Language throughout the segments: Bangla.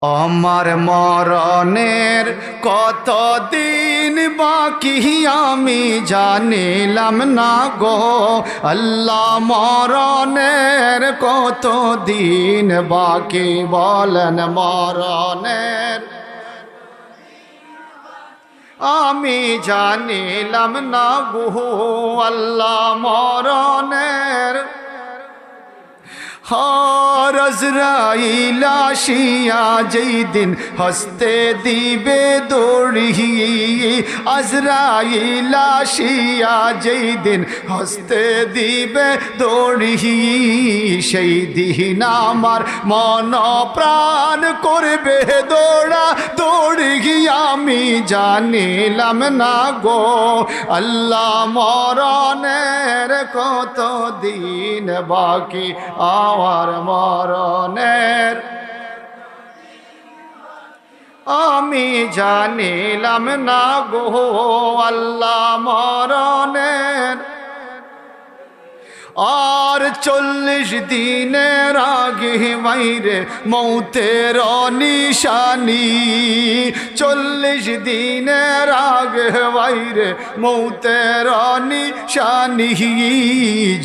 আমার মরণের কতদিন বাকি আমি জানিলাম না গো আল্লাহ। মরণের কতদিন বাকি বলেন মরণের আমি জানিলাম না গো আল্লাহ। মরণের আর আজরাইল আসিয়া যেই দিন হস্তে দিবে দড়ি, আজরাইল আসিয়া যেই দিন হস্তে দিবে দড়ি, সেই দিন আমার মন প্রাণ করবে দৌড়া দৌড়ি। আমি জানিলাম না গো আল্লাহ মরণের কত দিন বাকি আমার মরণের আমি জানিলাম না গো আল্লাহ মরণের। আর 40 দিনের আগে বাইরে মৌতের নিশানি, 40 দিনের আগে বাইরে মৌতের নিশানি,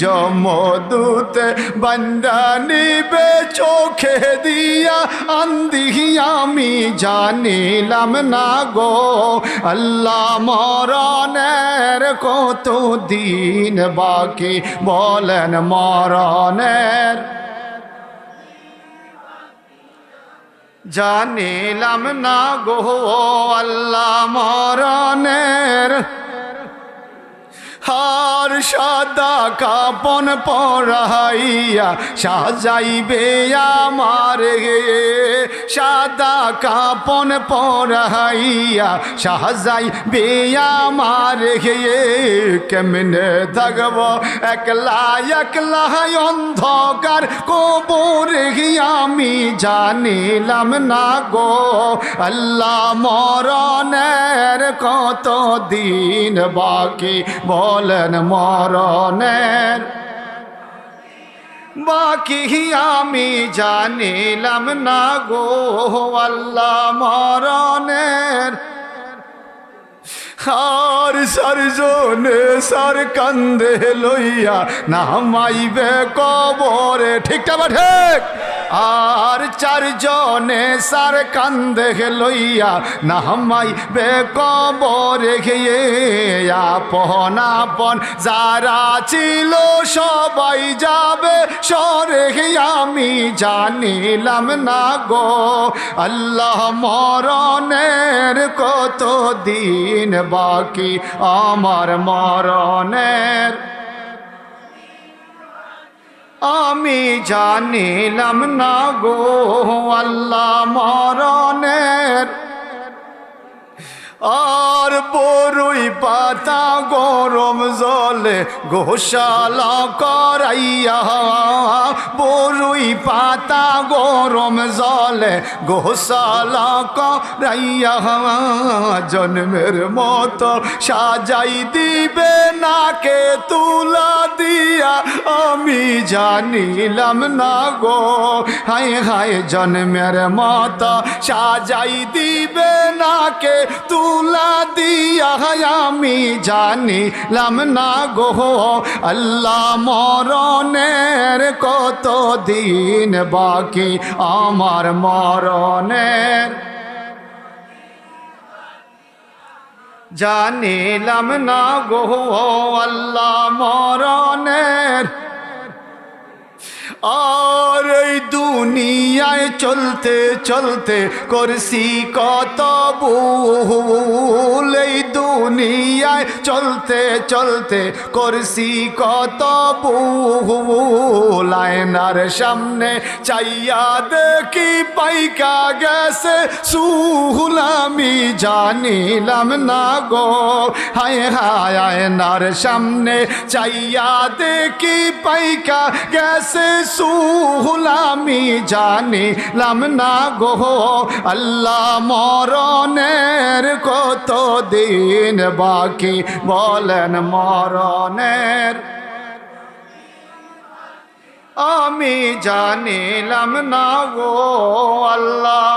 যমদূত বান্দা নিবে চোখে দিয়া আন্দি। আমি জানিলাম না গো আল্লাহ মরণের কত দিন বাকি বলেন মরণের জানিলাম না গো আল্লাহ মরণের। আর সাদা কাপন পরাইয়া সাজাইবে আমার গে, সাদা কাপন পরাইয়া সাজাইবে আমার গে। কেমনে থাকব একলা একলা অন্ধকার কবরে, আমি জানিলাম না গো আল্লাহ মরণের কত দিন বাকি বলেন মরণের বাকি আমি জানিলাম না গো আল্লাহ মরণের। আর সারজনে সার কান্দে লইয়া নামাইবে কবরে, ঠিকটা বা ঠিক। আর 4 জনে সার কান্দে লইয়া নামাইবে কবরে, গিয়ে আপন আপন যারা ছিল সবাই যাবে সরে। আমি জানিলাম না গো আল্লাহ মরণের কত দিন বাকি আমার মরণের আমি জানিলাম না গো আল্লাহ মরণের। আর বড়ই পাতা গরম জলে গোশালা করাইয়া, বড়ই পাতা গরম জলে গোশালা করাইয়া, জন্মের মতো সাজাই দিবে নাকে তুলা দিয়া। আমি জানিলাম না গো হায় হায় জন্মের মতো সাজাই দিবে নাকে তুলা দিয়া। আমি জানিলাম না গো আল্লাহ মরণের কত দিন বাকি আমার মরণের জানিলাম না গো আল্লাহ মরণের। আর এই দুনিয়ায় চলতে চলতে করছি কত ভুল, এই দুনিয়ায় চলতে চলতে করছি কত ভুল। আয়নার সামনে চাইয়া দেখি পাইকা গেছে চুল, আমি জানিলাম না গো হায় হায়। আয়নার সামনে চাইয়া দেখি পাইকা গেছে চুল, আমি জানিলাম না গো আল্লাহ মরণের কত দিন বাকি বলেন মরণের আমি জানিলাম না গো আল্লাহ